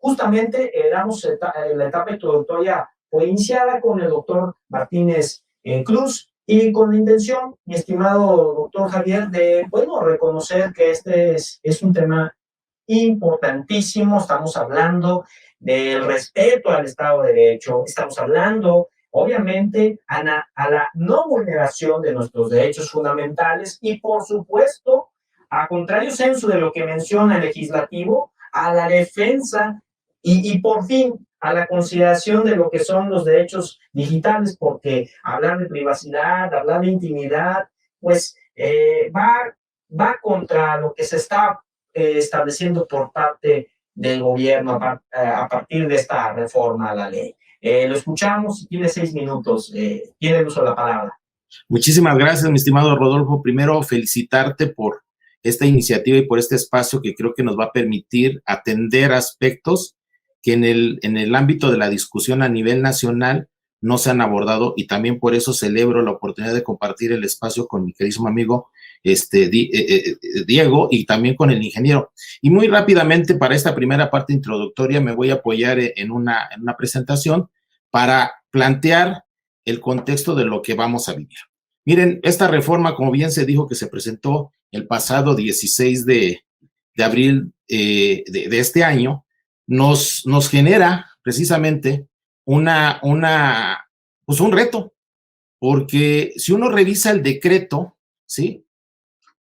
justamente la etapa introductoria fue iniciada con el doctor Martínez Cruz, y con la intención, mi estimado doctor Javier, de, bueno, reconocer que este es un tema importantísimo. Estamos hablando del respeto al Estado de Derecho, estamos hablando, obviamente, a la no vulneración de nuestros derechos fundamentales y, por supuesto, a contrario sensu de lo que menciona el legislativo, a la defensa y por fin, a la consideración de lo que son los derechos digitales, porque hablar de privacidad, hablar de intimidad, pues va contra lo que se está estableciendo por parte del gobierno a partir de esta reforma a la ley. Lo escuchamos y tiene 6 minutos. Tiene el uso de la palabra. Muchísimas gracias, mi estimado Rodolfo. Primero, felicitarte por esta iniciativa y por este espacio que creo que nos va a permitir atender aspectos que en el ámbito de la discusión a nivel nacional no se han abordado, y también por eso celebro la oportunidad de compartir el espacio con mi queridísimo amigo Diego, y también con el ingeniero. Y muy rápidamente, para esta primera parte introductoria, me voy a apoyar en una presentación para plantear el contexto de lo que vamos a vivir. Miren, esta reforma, como bien se dijo, que se presentó el pasado 16 de abril de este año, nos genera precisamente un reto, porque si uno revisa el decreto, ¿sí?,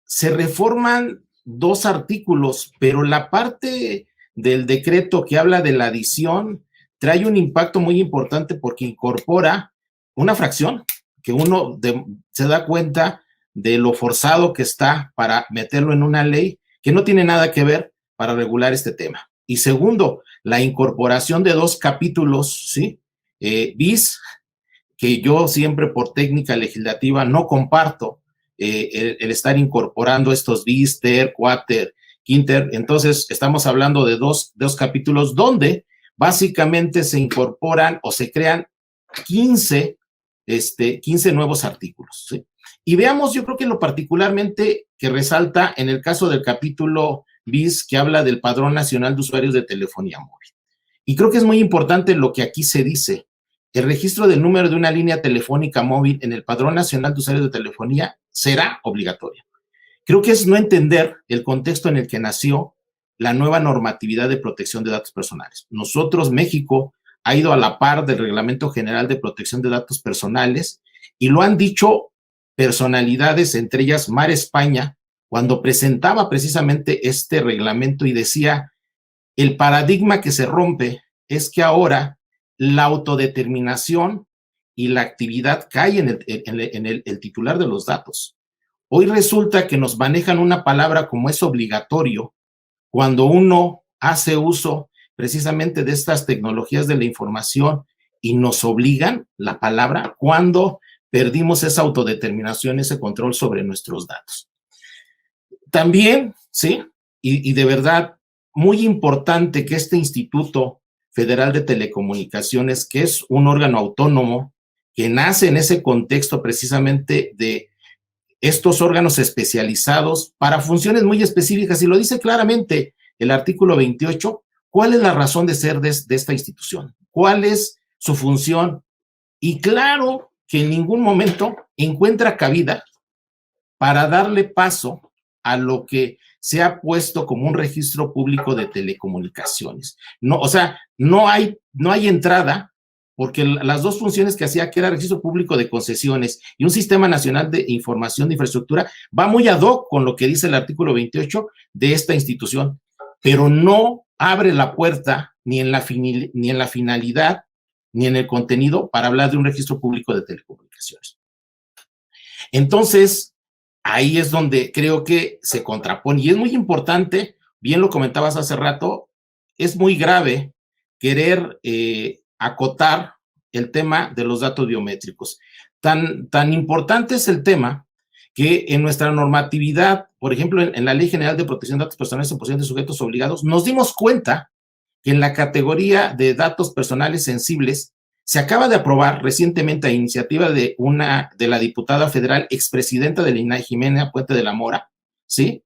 se reforman 2 artículos, pero la parte del decreto que habla de la adición trae un impacto muy importante, porque incorpora una fracción que uno se da cuenta de lo forzado que está para meterlo en una ley que no tiene nada que ver para regular este tema. Y segundo, la incorporación de 2 capítulos, ¿sí?, bis, que yo siempre por técnica legislativa no comparto, el estar incorporando estos bis, ter, quater, quinter. Entonces estamos hablando de dos capítulos donde básicamente se incorporan o se crean 15 nuevos artículos, ¿sí? Y veamos, yo creo que lo particularmente que resalta en el caso del capítulo bis, que habla del Padrón Nacional de Usuarios de Telefonía Móvil. Y creo que es muy importante lo que aquí se dice. El registro del número de una línea telefónica móvil en el Padrón Nacional de Usuarios de Telefonía será obligatorio. Creo que es no entender el contexto en el que nació la nueva normatividad de protección de datos personales. Nosotros, México, ha ido a la par del Reglamento General de Protección de Datos Personales, y lo han dicho personalidades, entre ellas Mar España, cuando presentaba precisamente este reglamento, y decía: el paradigma que se rompe es que ahora la autodeterminación y la actividad cae en el titular de los datos. Hoy resulta que nos manejan una palabra como es obligatorio, cuando uno hace uso precisamente de estas tecnologías de la información, y nos obligan la palabra cuando perdimos esa autodeterminación, ese control sobre nuestros datos. También, ¿sí? Y de verdad, muy importante que este Instituto Federal de Telecomunicaciones, que es un órgano autónomo que nace en ese contexto precisamente de estos órganos especializados para funciones muy específicas, y lo dice claramente el artículo 28, ¿cuál es la razón de ser de esta institución? ¿Cuál es su función? Y claro que en ningún momento encuentra cabida para darle paso a lo que se ha puesto como un registro público de telecomunicaciones. No, o sea, no hay entrada, porque las 2 funciones que hacía, que era registro público de concesiones y un sistema nacional de información de infraestructura, va muy ad hoc con lo que dice el artículo 28 de esta institución, pero no abre la puerta ni en la finalidad ni en el contenido para hablar de un registro público de telecomunicaciones. Entonces, ahí es donde creo que se contrapone, y es muy importante, bien lo comentabas hace rato, es muy grave querer acotar el tema de los datos biométricos. Tan importante es el tema que en nuestra normatividad, por ejemplo, en la Ley General de Protección de Datos Personales en posesión de sujetos obligados, nos dimos cuenta que en la categoría de datos personales sensibles se acaba de aprobar recientemente, a iniciativa de la diputada federal, expresidenta del INAI, Jimena Puente de la Mora, ¿sí?,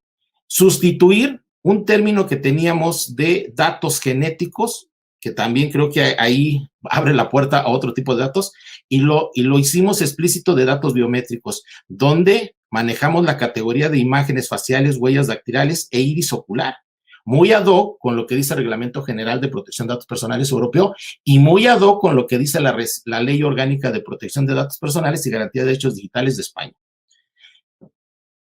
sustituir un término que teníamos de datos genéticos, que también creo que ahí abre la puerta a otro tipo de datos, y lo hicimos explícito de datos biométricos, donde manejamos la categoría de imágenes faciales, huellas dactilares e iris ocular, muy ad hoc con lo que dice el Reglamento General de Protección de Datos Personales Europeo y muy ad hoc con lo que dice la Ley Orgánica de Protección de Datos Personales y Garantía de Derechos Digitales de España.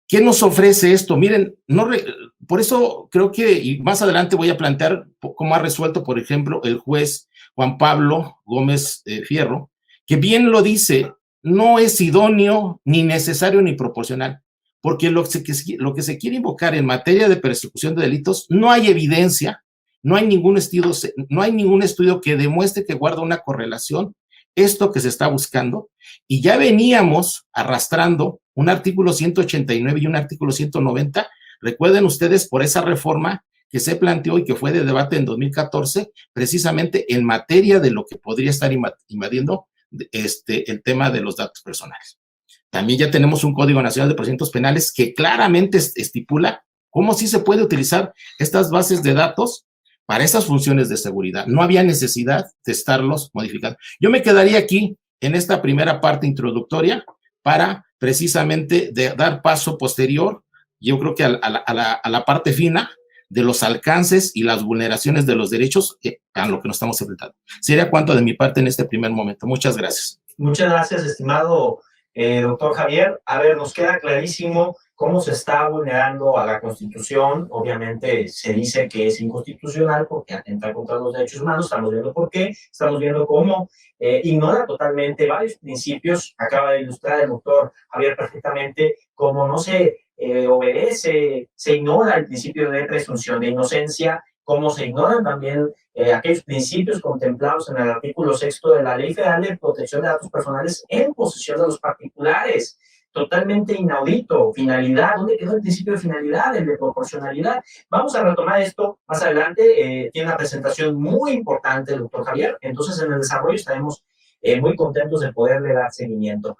¿Qué nos ofrece esto? Miren, por eso creo que, y más adelante voy a plantear cómo ha resuelto, por ejemplo, el juez Juan Pablo Gómez Fierro, que bien lo dice, no es idóneo, ni necesario, ni proporcional, porque lo que se quiere invocar en materia de persecución de delitos, no hay evidencia, no hay ningún estudio que demuestre que guarda una correlación esto que se está buscando, y ya veníamos arrastrando un artículo 189 y un artículo 190, recuerden ustedes, por esa reforma que se planteó y que fue de debate en 2014, precisamente en materia de lo que podría estar invadiendo el tema de los datos personales. También ya tenemos un Código Nacional de Procedimientos Penales que claramente estipula cómo sí se puede utilizar estas bases de datos para esas funciones de seguridad. No había necesidad de estarlos modificando. Yo me quedaría aquí en esta primera parte introductoria para precisamente dar paso posterior, yo creo que a la parte fina de los alcances y las vulneraciones de los derechos a lo que nos estamos enfrentando. Sería cuanto de mi parte en este primer momento. Muchas gracias. Muchas gracias, estimado doctor Javier. A ver, nos queda clarísimo cómo se está vulnerando a la Constitución. Obviamente se dice que es inconstitucional porque atenta contra los derechos humanos. Estamos viendo por qué, estamos viendo cómo ignora totalmente varios principios. Acaba de ilustrar el doctor Javier perfectamente cómo no se obedece, se ignora el principio de presunción de inocencia, cómo se ignoran también aquellos principios contemplados en el artículo 6º de la Ley Federal de Protección de Datos Personales en posesión de los particulares. Totalmente inaudito. Finalidad, ¿dónde quedó el principio de finalidad, el de proporcionalidad? Vamos a retomar esto más adelante. Tiene una presentación muy importante el doctor Javier, entonces en el desarrollo estaremos muy contentos de poderle dar seguimiento.